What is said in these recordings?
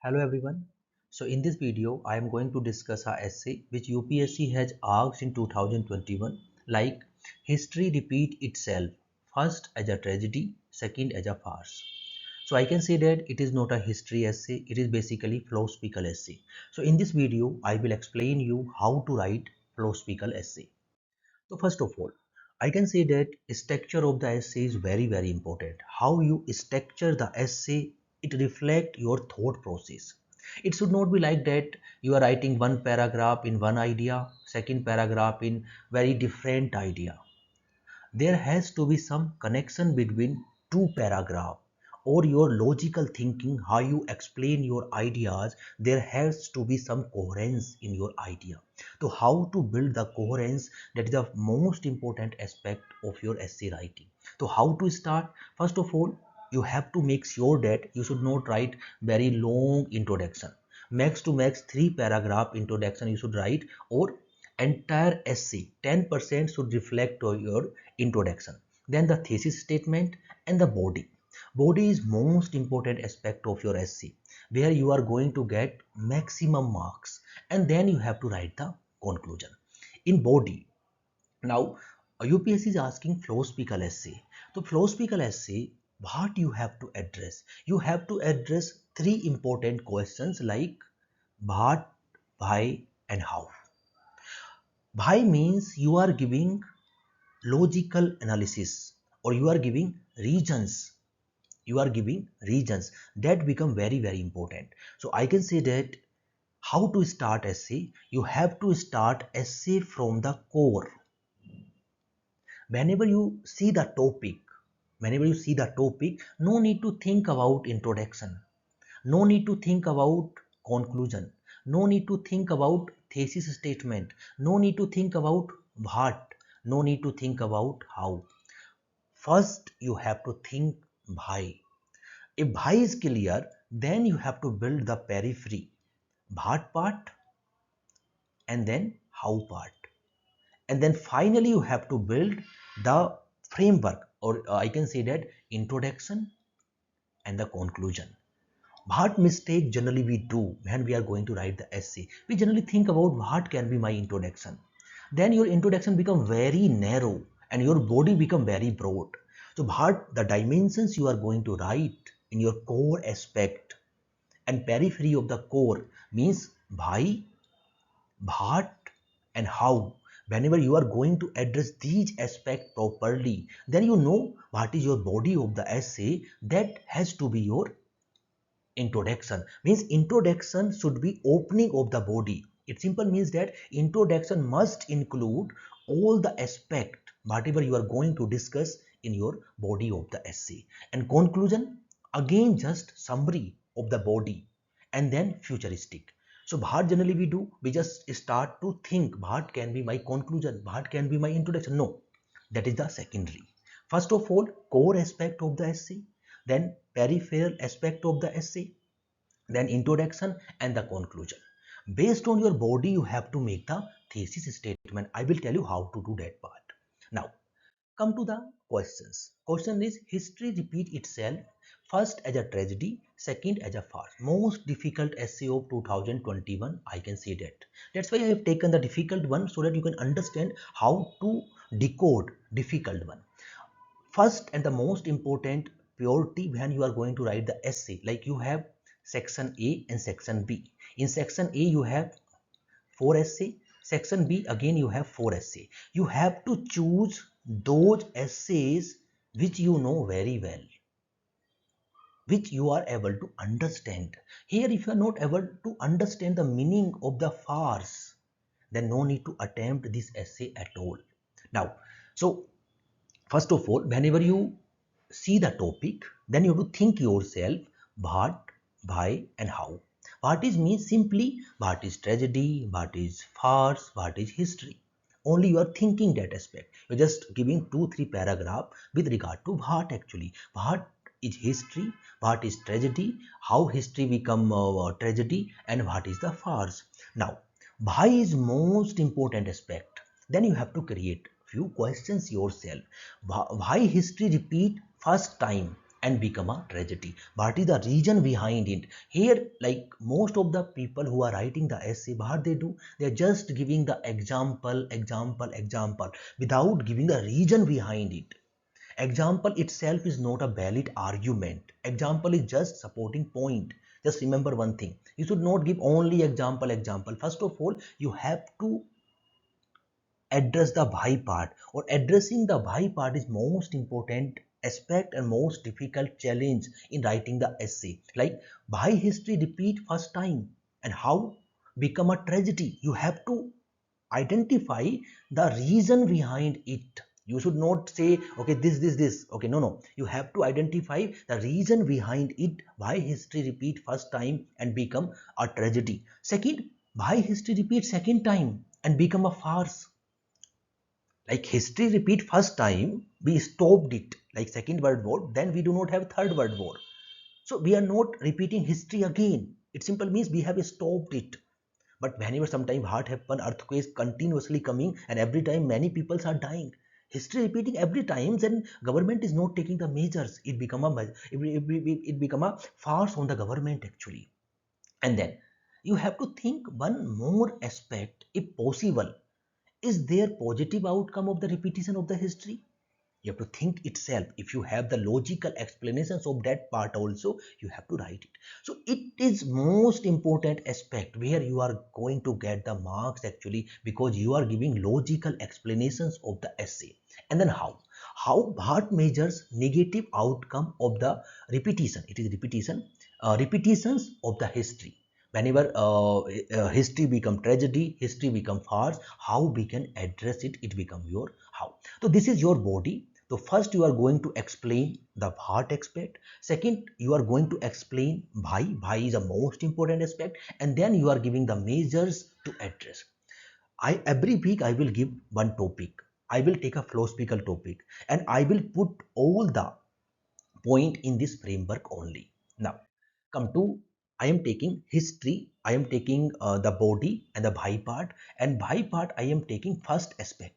Hello everyone. So in this video, I am going to discuss a essay which UPSC has asked in 2021 like history repeat itself, first as a tragedy, second as a farce. So I can say that it is not a history essay, it is basically philosophical essay. So in this video, I will explain you how to write philosophical essay. So first of all, I can say that structure of the essay is very important. How you structure the essay, it reflects your thought process. It should not be like that you are writing one paragraph in one idea, second paragraph in very different idea. There has to be some connection between two paragraphs or your logical thinking, how you explain your ideas. There has to be some coherence in your idea. So how to build the coherence, that is the most important aspect of your essay writing. So how to start? First of all, you have to make sure that you should not write very long introduction. Max to max 3 paragraph introduction you should write, or entire essay 10% should reflect to your introduction. Then the thesis statement and the body is most important aspect of your essay, where you are going to get maximum marks. And then you have to write the conclusion in body. Now UPSC is asking philosophical essay. So philosophical essay, what you have to address, you have to address three important questions like what, why, and how. Why means you are giving logical analysis, or you are giving reasons. You are giving reasons that become very important. So I can say that how to start essay, you have to start essay from the core. Whenever you see the topic, no need to think about introduction, no need to think about conclusion, no need to think about thesis statement, no need to think about what, no need to think about how. First you have to think why. If why is clear, then you have to build the periphery, what part, and then how part. And then finally you have to build the framework, or I can say that introduction and the conclusion. What mistake generally we do when we are going to write the essay? We generally think about what can be my introduction. Then your introduction become very narrow and your body become very broad. So what the dimensions you are going to write in your core aspect and periphery of the core means why, what, and how. Whenever you are going to address these aspects properly, then you know what is your body of the essay. That has to be your introduction. Means introduction should be opening of the body. It simple means that introduction must include all the aspect whatever you are going to discuss in your body of the essay. And conclusion, again just summary of the body, and then futuristic. So what generally we do, we just start to think what can be my conclusion, what can be my introduction. No, that is the secondary. First of all, core aspect of the essay, then peripheral aspect of the essay, then introduction and the conclusion. Based on your body, you have to make the thesis statement. I will tell you how to do that part. Now, come to the questions. Question is history repeat itself, first as a tragedy, second as a farce. Most difficult essay of 2021, I can say that. That's why I have taken the difficult one so that you can understand how to decode difficult one. First and the most important priority when you are going to write the essay, like you have section A and section B. In section A you have 4 essay, section B again you have 4 essay. You have to choose those essays which you know very well, which you are able to understand. Here if you are not able to understand the meaning of the farce, then no need to attempt this essay at all. Now, so first of all, whenever you see the topic, then you have to think yourself what, why, and how. What is means simply what is tragedy, what is farce, what is history. Only you are thinking that aspect. You're just giving 2-3 paragraph with regard to what actually. What is history, what is tragedy, how history become tragedy, and what is the farce. Now, why is most important aspect. Then you have to create few questions yourself. Why history repeat first time? and become a tragedy. What is the reason behind it? Here, like most of the people who are writing the essay, what they do, they are just giving the example without giving the reason behind it. Example itself is not a valid argument. Example is just supporting point. Just remember one thing. You should not give only example. First of all, you have to address the why part, or addressing the why part is most important aspect and most difficult challenge in writing the essay. Like, why history repeat first time and how become a tragedy. You have to identify the reason behind it. You should not say, okay, this, okay, no, you have to identify the reason behind it, why history repeat first time and become a tragedy. Second, why history repeat second time and become a farce. Like, history repeat first time, we stopped it, like second world war, then we do not have third world war, so we are not repeating history again. It simply means we have stopped it. But whenever sometime what happen, earthquakes continuously coming and every time many people are dying, history repeating every time, then government is not taking the measures, it become a farce on the government actually. And then you have to think one more aspect, if possible, is there positive outcome of the repetition of the history? You have to think itself. If you have the logical explanations of that part also, you have to write it. So it is most important aspect where you are going to get the marks actually, because you are giving logical explanations of the essay. And then how what measures negative outcome of the repetition. It is repetitions of the history. Whenever history become tragedy, history become farce, how we can address it, it become your how. So this is your body. So first you are going to explain the what aspect. Second, you are going to explain why. Why is the most important aspect. And then you are giving the measures to address. Every week I will give one topic. I will take a philosophical topic and I will put all the point in this framework only. Now, come to, I am taking history, I am taking the body and the why part, and why part I am taking first aspect.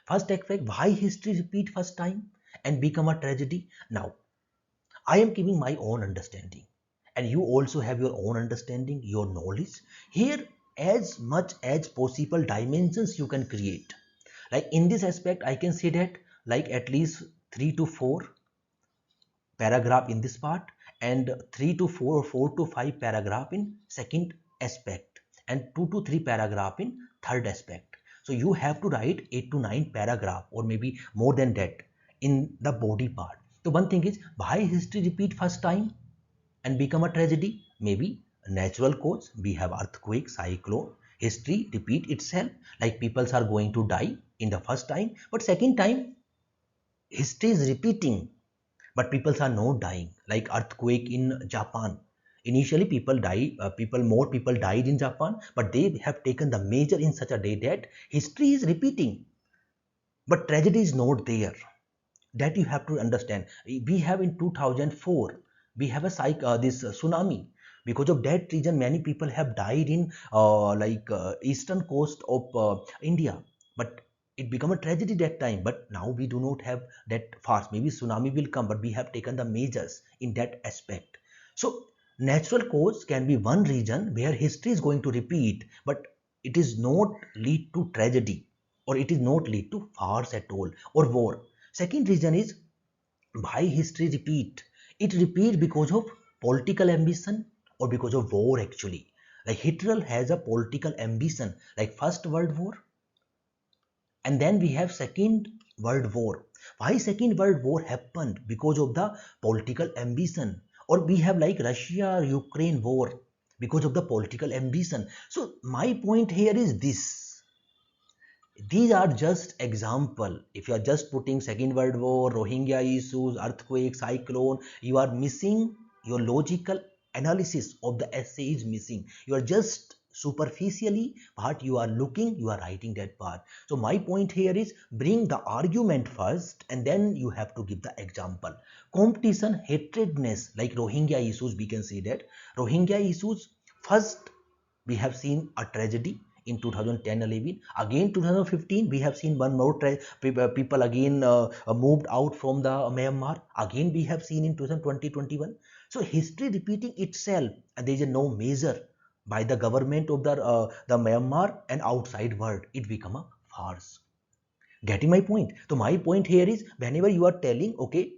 First aspect, why history repeat first time and become a tragedy. Now, I am giving my own understanding and you also have your own understanding, your knowledge. Here, as much as possible dimensions you can create. Like in this aspect, I can say that like at least 3 to 4 paragraph in this part, and 3 to 4 or 4 to 5 paragraph in second aspect, and 2 to 3 paragraph in third aspect. So you have to write 8 to 9 paragraph or maybe more than that in the body part. So one thing is, why history repeat first time and become a tragedy? Maybe natural cause, we have earthquake, cyclone, history repeat itself, like people are going to die in the first time, but second time history is repeating, but people are not dying. Like earthquake in Japan, initially more people died in Japan, but they have taken the measure in such a way that history is repeating but tragedy is not there. That you have to understand. We have in 2004 we have this tsunami. Because of that reason many people have died in eastern coast of India, but it became a tragedy that time. But now we do not have that fast. Maybe tsunami will come, but we have taken the measures in that aspect. So natural cause can be one reason where history is going to repeat, but it is not lead to tragedy, or it is not lead to farce at all or war. Second reason is, why history repeat. It repeat because of political ambition or because of war actually. Like Hitler has a political ambition, like First World War, and then we have Second World War. Why Second World War happened? Because of the political ambition. Or we have like Russia Ukraine war, because of the political ambition. So my point here is this: these are just example. If you are just putting Second World War, Rohingya issues, earthquake, cyclone, you are missing your logical analysis of the essay is missing. You are just superficially what you are looking, you are writing that part. So my point here is, bring the argument first and then you have to give the example. Competition, hatredness, like Rohingya issues, we can say that Rohingya issues, first we have seen a tragedy in 2010-11. Again 2015 we have seen one more people again moved out from the Myanmar. Again we have seen in 2020-21. So history repeating itself, and there is no measure by the government of the Myanmar and outside world. It become a farce. Getting my point? So my point here is, whenever you are telling, okay,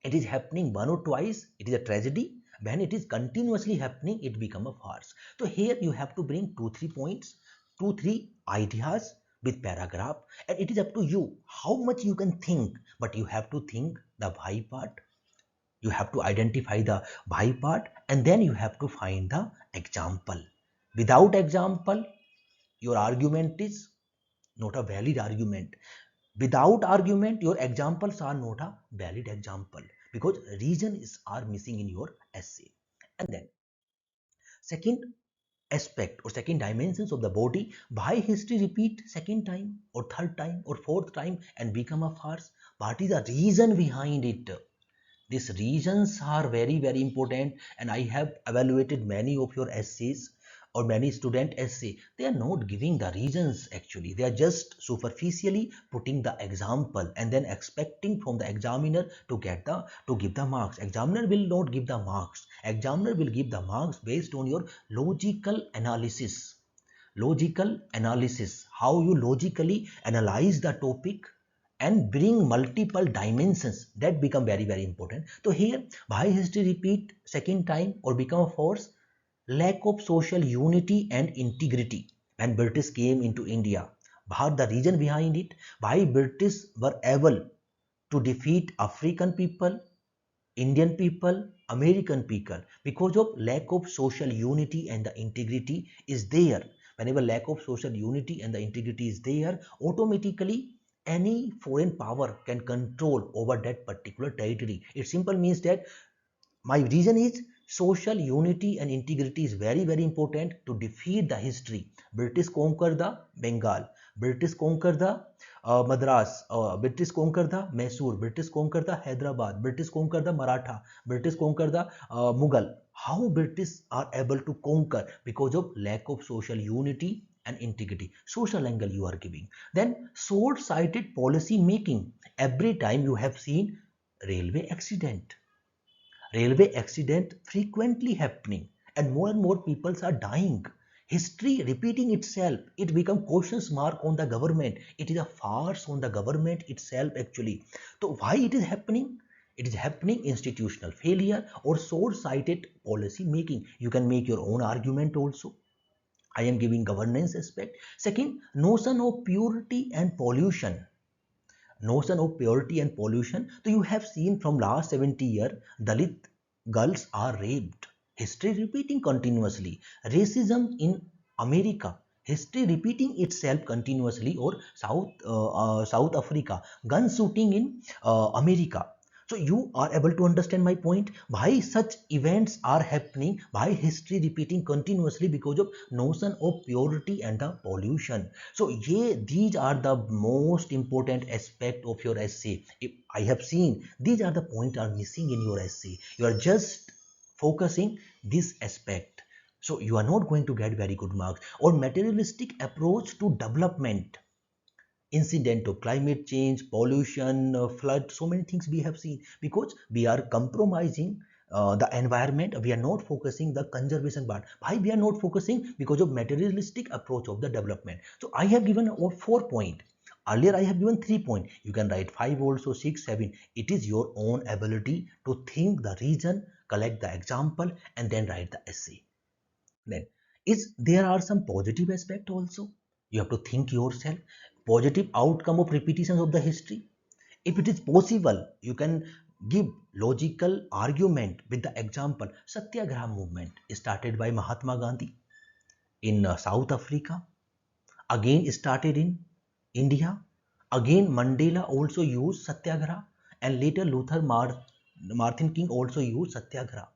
it is happening one or twice, it is a tragedy. When it is continuously happening, it become a farce. So here you have to bring 2-3 points, 2-3 ideas with paragraph, and it is up to you how much you can think. But you have to think the why part, you have to identify the why part, and then you have to find the example. Without example, your argument is not a valid argument. Without argument, your examples are not a valid example, because reasons are missing in your essay. And then second aspect or second dimensions of the body, why history repeat second time or third time or fourth time and become a farce? What is the reason behind it? These reasons are very, very important, and I have evaluated many of your essays or many student essay. They are not giving the reasons actually. They are just superficially putting the example and then expecting from the examiner to give the marks. Examiner will not give the marks. Examiner will give the marks based on your logical analysis. Logical analysis, how you logically analyze the topic and bring multiple dimensions, that become very, very important. So here, why history repeat second time or become a force? Lack of social unity and integrity. When British came into India, what the reason behind it? Why British were able to defeat African people, Indian people, American people? Because of lack of social unity and the integrity is there. Whenever lack of social unity and the integrity is there, automatically any foreign power can control over that particular territory. It simply means that my reason is social unity and integrity is very, very important to defeat the history. British conquer the Bengal, British conquer the Madras, British conquer the Mysore, British conquer the Hyderabad, British conquer the Maratha, British conquer the Mughal. How British are able to conquer? Because of lack of social unity and integrity. Social angle you are giving. Then short-sighted policy making. Every time you have seen railway accident, frequently happening, and more people are dying. History repeating itself, it become questions mark on the government. It is a farce on the government itself actually. So why it is happening? It is happening institutional failure or short-sighted policy making. You can make your own argument also. I am giving governance aspect. Second, notion of purity and pollution. Notion of purity and pollution. So you have seen from last 70 years, Dalit girls are raped. History repeating continuously. Racism in America. History repeating itself continuously. Or South Africa. Gun shooting in America. So you are able to understand my point, why such events are happening, why history repeating continuously? Because of notion of purity and the pollution. So yeah, these are the most important aspect of your essay. If I have seen these are the points are missing in your essay. You are just focusing this aspect. So you are not going to get very good marks. Or materialistic approach to development. Incident of climate change, pollution, flood, so many things we have seen, because we are compromising the environment. We are not focusing the conservation part. Why we are not focusing? Because of materialistic approach of the development. So I have given 4 point. Earlier I have given 3 point. You can write 5 also, 6, 7. It is your own ability to think the reason, collect the example, and then write the essay. Then is there are some positive aspect also. You have to think yourself positive outcome of repetitions of the history. If it is possible, you can give logical argument with the example. Satyagraha movement started by Mahatma Gandhi in South Africa, again started in India. Again Mandela also used Satyagraha, and later Martin King also used Satyagraha.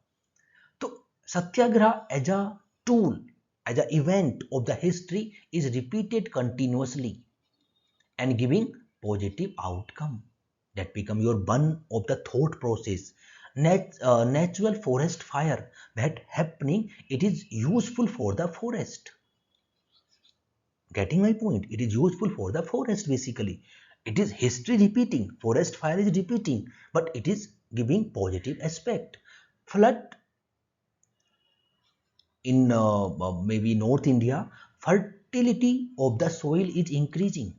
So Satyagraha as a tool, as an event of the history is repeated continuously and giving positive outcome. That become your one of the thought process. Natural forest fire that happening, it is useful for the forest. Getting my point? It is useful for the forest basically. It is history repeating, forest fire is repeating, but it is giving positive aspect. Flood in maybe North India, fertility of the soil is increasing.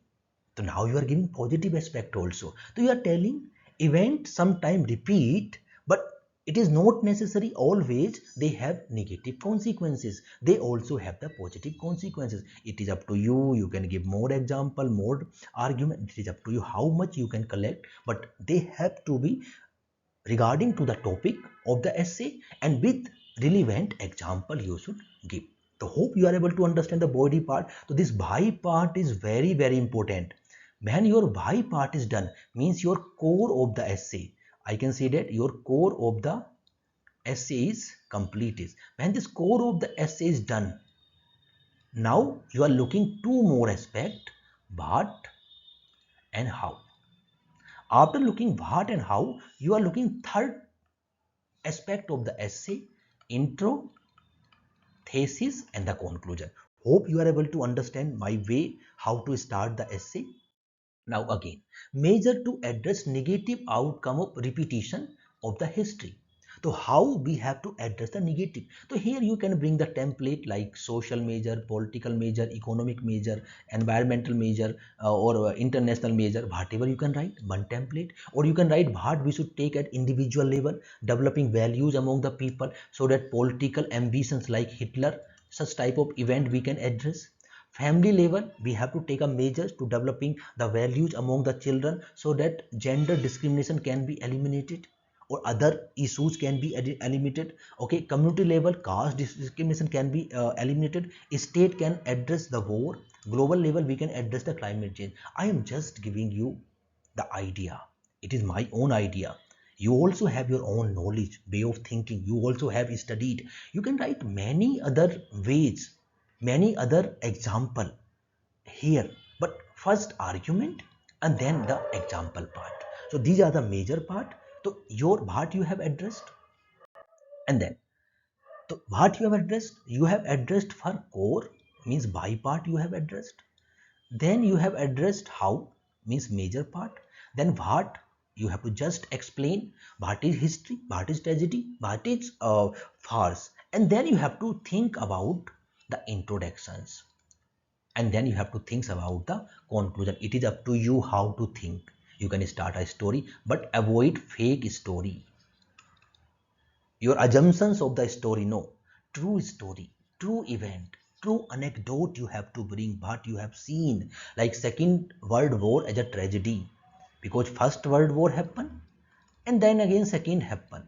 So now you are giving positive aspect also. So you are telling event sometime repeat, but it is not necessary always they have negative consequences. They also have the positive consequences. It is up to you. You can give more example, more argument. It is up to you how much you can collect, but they have to be regarding to the topic of the essay and with relevant example you should give. So hope you are able to understand the body part. So this why part is very very important. When your why part is done means your core of the essay. I can say that your core of the essay is complete. Is when this core of the essay is done, now you are looking two more aspect, what and how. After looking what and how, you are looking third aspect of the essay, intro, thesis and the conclusion. Hope you are able to understand my way how to start the essay. Now again, measure to address negative outcome of repetition of the history. So how we have to address the negative? So here you can bring the template like social measure, political measure, economic measure, environmental measure or international measure, whatever you can write, one template. Or you can write what we should take at individual level, developing values among the people so that political ambitions like Hitler, such type of event we can address. Family level, we have to take a measures to developing the values among the children so that gender discrimination can be eliminated or other issues can be eliminated. Okay, community level, caste discrimination can be eliminated. State can address the war. Global level, we can address the climate change. I am just giving you the idea. It is my own idea. You also have your own knowledge, way of thinking. You also have studied. You can write many other ways, many other example here, but first argument and then the example part. So these are the major part. So your what you have addressed, and then so what you have addressed for core means by part you have addressed. Then you have addressed how means major part. Then what you have to just explain what is history, what is tragedy, what is farce, and then you have to think about the introductions, and then you have to think about the conclusion. It is up to you how to think. You can start a story but avoid fake story, your assumptions of the story. No, true story, true event, true anecdote you have to bring what you have seen, like second world war as a tragedy because first world war happened and then again second happened.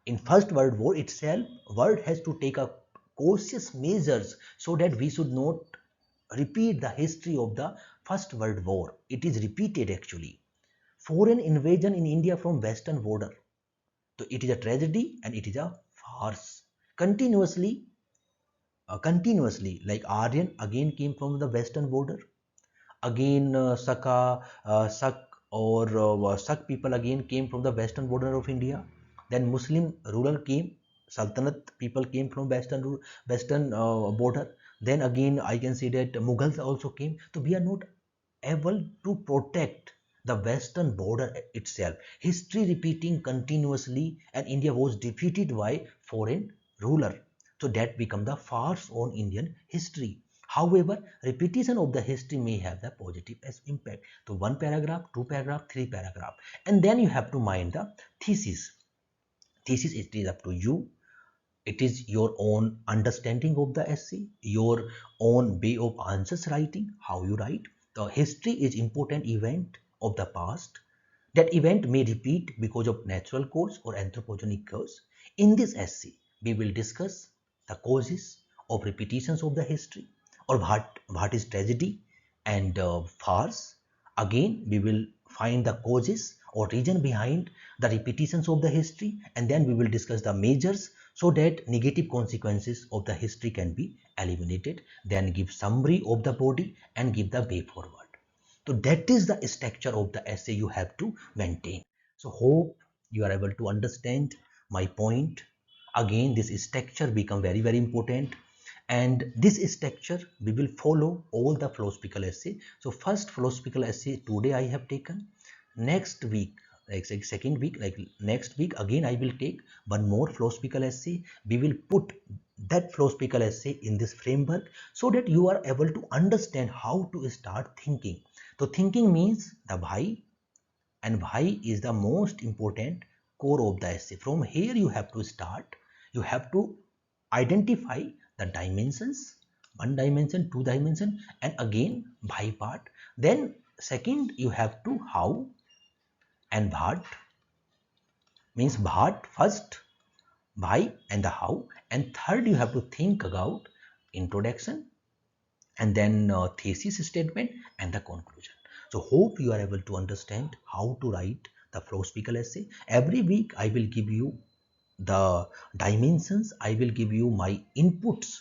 In first world war itself, world has to take a cautious measures so that we should not repeat the history of the first world war. It is repeated actually. Foreign invasion in India from western border, so it is a tragedy and it is a farce. Continuously like Aryan again came from the western border, again Sak or Sak people again came from the western border of India. Then Muslim ruler came, Sultanate people came from western border. Then again I can say that Mughals also came. So we are not able to protect the western border itself. History repeating continuously and India was defeated by foreign ruler. So that become the farce on Indian history. However, repetition of the history may have the positive impact. So one paragraph, two paragraph, three paragraph, and then you have to mind the thesis. Thesis, it is up to you. It is your own understanding of the essay, your own way of answers writing, how you write. The history is important event of the past. That event may repeat because of natural cause or anthropogenic cause. In this essay, we will discuss the causes of repetitions of the history, or what is tragedy and farce. Again, we will find the causes or reason behind the repetitions of the history, and then we will discuss the measures so that negative consequences of the history can be eliminated. Then give summary of the body and give the way forward. So that is the structure of the essay you have to maintain. So hope you are able to understand my point. Again, this structure become very very important, And this structure we will follow all the philosophical essay. So first philosophical essay today I have taken. Next week, like second week, like next week again I will take one more philosophical essay. We will put that philosophical essay in this framework so that you are able to understand how to start thinking. So thinking means the why, and why is the most important core of the essay. From here you have to start. You have to identify the dimensions, one dimension, two dimension, and again why part. Then second you have to how and what, means what first, why and the how, and third you have to think about introduction, and then thesis statement and the conclusion. So hope you are able to understand how to write the philosophical essay. Every week I will give you the dimensions, I will give you my inputs.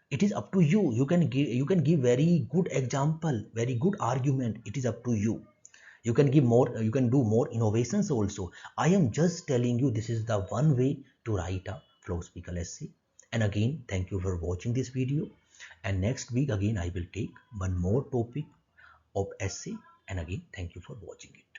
It is up to you. You can give very good example, very good argument. It is up to you. You can give more, you can do more innovations also. I am just telling you this is the one way to write a philosophical essay. And again, thank you for watching this video, and next week again I will take one more topic of essay. And again, thank you for watching it.